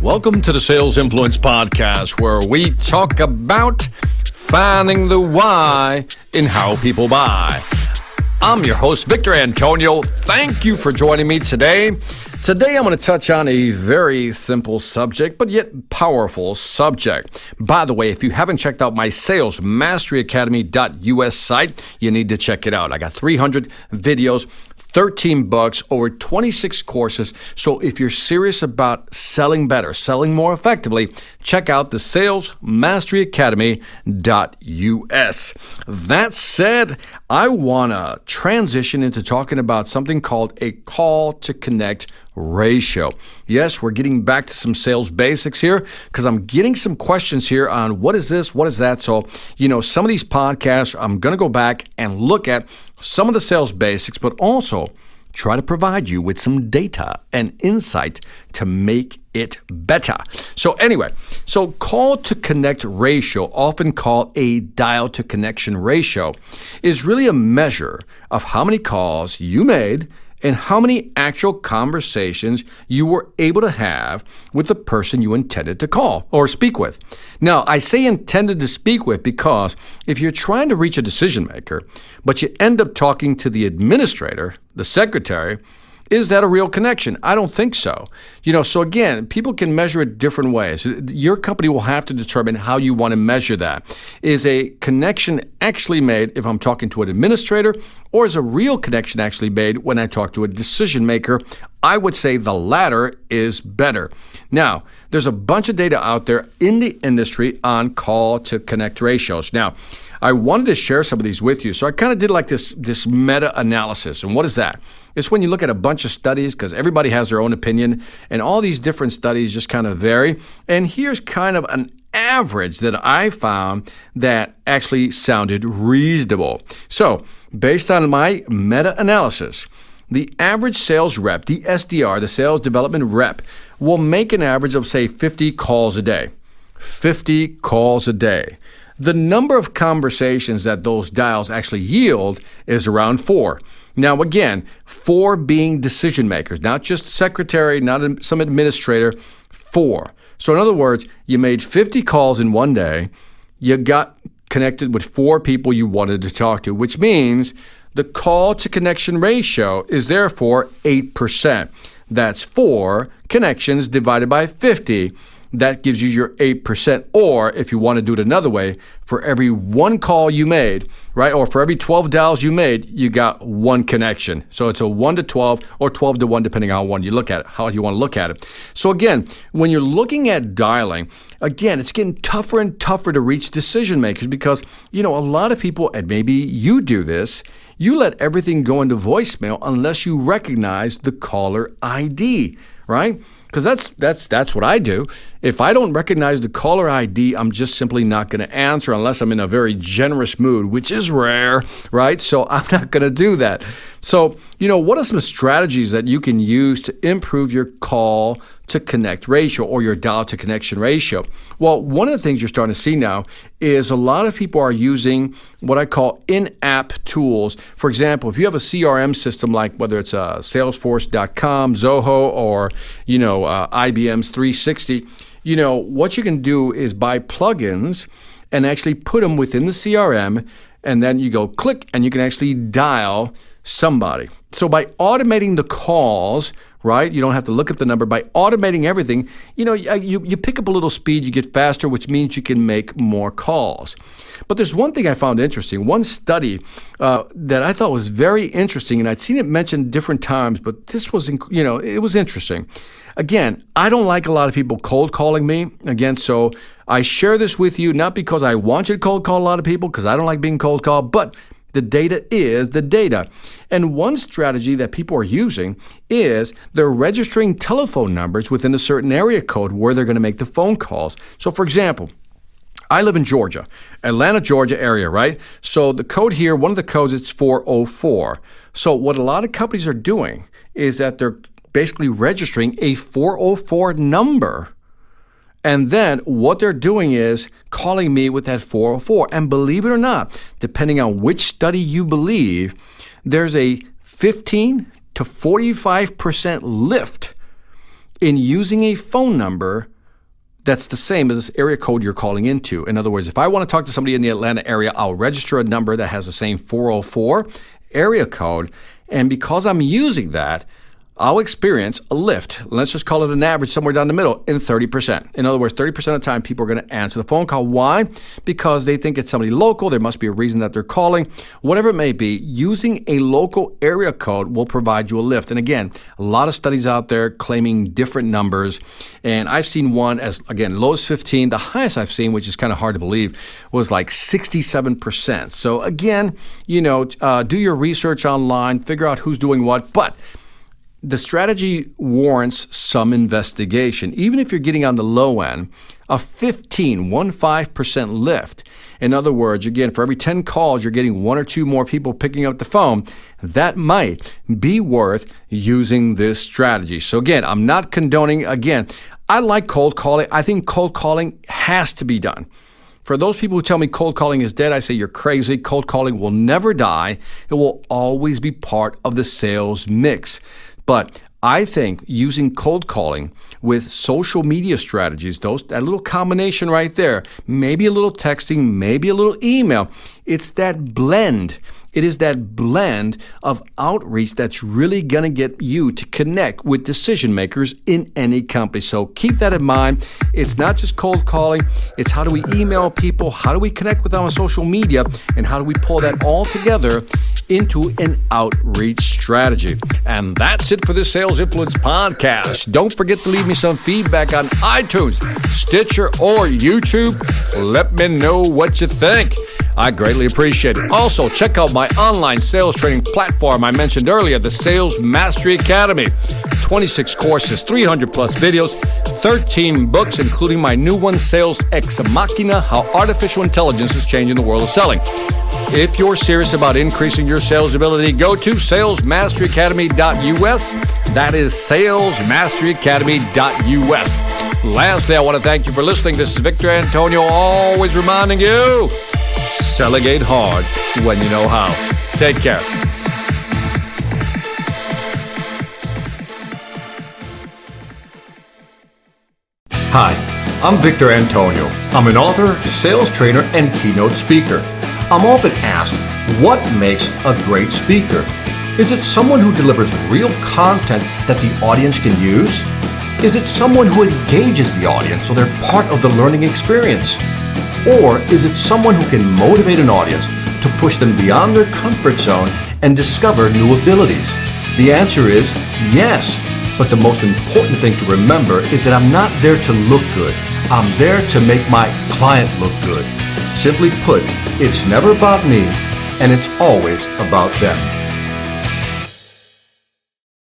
Welcome to the Sales Influence Podcast, where we talk about finding the why in how people buy. I'm your host, Victor Antonio. Thank you for joining me today. Today, I'm going to touch on a very simple subject, but yet powerful subject. By the way, if you haven't checked out my salesmasteryacademy.us site, you need to check it out. I got 300 videos, 13 books, over 26 courses. So if you're serious about selling better, selling more effectively, check out the salesmasteryacademy.us. That said, I want to transition into talking about something called a call to connect ratio. Yes, we're getting back to some sales basics here because I'm getting some questions here on what is this, what is that. So, some of these podcasts, I'm going to go back and look at some of the sales basics, but also try to provide you with some data and insight to make it better. So anyway, call to connect ratio, often called a dial to connection ratio, is really a measure of how many calls you made and how many actual conversations you were able to have with the person you intended to call or speak with. Now, I say intended to speak with because if you're trying to reach a decision maker, but you end up talking to the administrator, the secretary, is that a real connection? I don't think so. So again, people can measure it different ways. Your company will have to determine how you want to measure that. Is a connection actually made if I'm talking to an administrator, or is a real connection actually made when I talk to a decision maker? I would say the latter is better. Now, there's a bunch of data out there in the industry on call to connect ratios. Now, I wanted to share some of these with you. So I kind of did like this meta-analysis. And what is that? It's when you look at a bunch of studies, because everybody has their own opinion, and all these different studies just kind of vary. And here's kind of an average that I found that actually sounded reasonable. So based on my meta-analysis, the average sales rep, the SDR, the sales development rep, will make an average of, say, 50 calls a day. 50 calls a day. The number of conversations that those dials actually yield is around 4. Now, again, 4 being decision makers, not just secretary, not some administrator, 4. So in other words, you made 50 calls in one day. You got connected with 4 people you wanted to talk to, which means the call to connection ratio is therefore 8%. That's 4 connections divided by 50. That gives you your 8%. Or if you want to do it another way, for every 1 call you made, right, or for every 12 dials you made, you got 1 connection. So it's a 1 to 12 or 12 to 1, depending on how you look at it, how you want to look at it. So again, when you're looking at dialing, again, it's getting tougher and tougher to reach decision makers because, a lot of people, and maybe you do this, you let everything go into voicemail unless you recognize the caller ID, right? Because that's what I do. If I don't recognize the caller ID, I'm just simply not going to answer unless I'm in a very generous mood, which is rare, right? So I'm not going to do that. So, what are some strategies that you can use to improve your call to connect ratio or your dial to connection ratio? Well, one of the things you're starting to see now is a lot of people are using what I call in-app tools. For example, if you have a CRM system like whether it's Salesforce.com, Zoho, or IBM's 360, what you can do is buy plugins and actually put them within the CRM, and then you go click and you can actually dial somebody. So by automating the calls, right, you don't have to look up the number. By automating everything, you pick up a little speed, you get faster, which means you can make more calls. But there's one thing I found interesting, one study that I thought was very interesting, and I'd seen it mentioned different times, but this was, it was interesting. Again, I don't like a lot of people cold calling me. Again, so I share this with you, not because I want you to cold call a lot of people, because I don't like being cold called, but the data is the data. And one strategy that people are using is they're registering telephone numbers within a certain area code where they're going to make the phone calls. So for example, I live in Georgia, Atlanta, Georgia area, right? So the code here, one of the codes, it's 404. So what a lot of companies are doing is that they're basically registering a 404 number. And then what they're doing is calling me with that 404. And believe it or not, depending on which study you believe, there's a 15 to 45% lift in using a phone number that's the same as this area code you're calling into. In other words, if I want to talk to somebody in the Atlanta area, I'll register a number that has the same 404 area code. And because I'm using that, I'll experience a lift. Let's just call it an average somewhere down the middle in 30%. In other words, 30% of the time, people are going to answer the phone call. Why? Because they think it's somebody local. There must be a reason that they're calling. Whatever it may be, using a local area code will provide you a lift. And again, a lot of studies out there claiming different numbers. And I've seen one as, again, low as 15. The highest I've seen, which is kind of hard to believe, was like 67%. So again, do your research online, figure out who's doing what. But the strategy warrants some investigation. Even if you're getting on the low end, a 15% lift. In other words, again, for every 10 calls, you're getting one or two more people picking up the phone. That might be worth using this strategy. So again, I'm not condoning, I like cold calling. I think cold calling has to be done. For those people who tell me cold calling is dead, I say you're crazy. Cold calling will never die. It will always be part of the sales mix. But I think using cold calling with social media strategies, that little combination right there, maybe a little texting, maybe a little email, it's that blend. It is that blend of outreach that's really going to get you to connect with decision makers in any company. So keep that in mind. It's not just cold calling. It's how do we email people? How do we connect with them on social media? And how do we pull that all together into an outreach strategy? And that's it for this Sales Influence podcast. Don't forget to leave me some feedback on iTunes, Stitcher, or YouTube. Let me know what you think. I greatly appreciate it. Also, check out my online sales training platform I mentioned earlier, the Sales Mastery Academy. 26 courses, 300 plus videos, 13 books, including my new one, Sales Ex Machina, How Artificial Intelligence is Changing the World of Selling. If you're serious about increasing your sales ability, go to salesmasteryacademy.us. That is salesmasteryacademy.us. Lastly, I want to thank you for listening. This is Victor Antonio, always reminding you, Selligate hard when you know how. Take care. Hi, I'm Victor Antonio. I'm an author, sales trainer, and keynote speaker. I'm often asked, what makes a great speaker? Is it someone who delivers real content that the audience can use? Is it someone who engages the audience so they're part of the learning experience? Or is it someone who can motivate an audience to push them beyond their comfort zone and discover new abilities? The answer is yes. But the most important thing to remember is that I'm not there to look good. I'm there to make my client look good. Simply put, it's never about me, and it's always about them.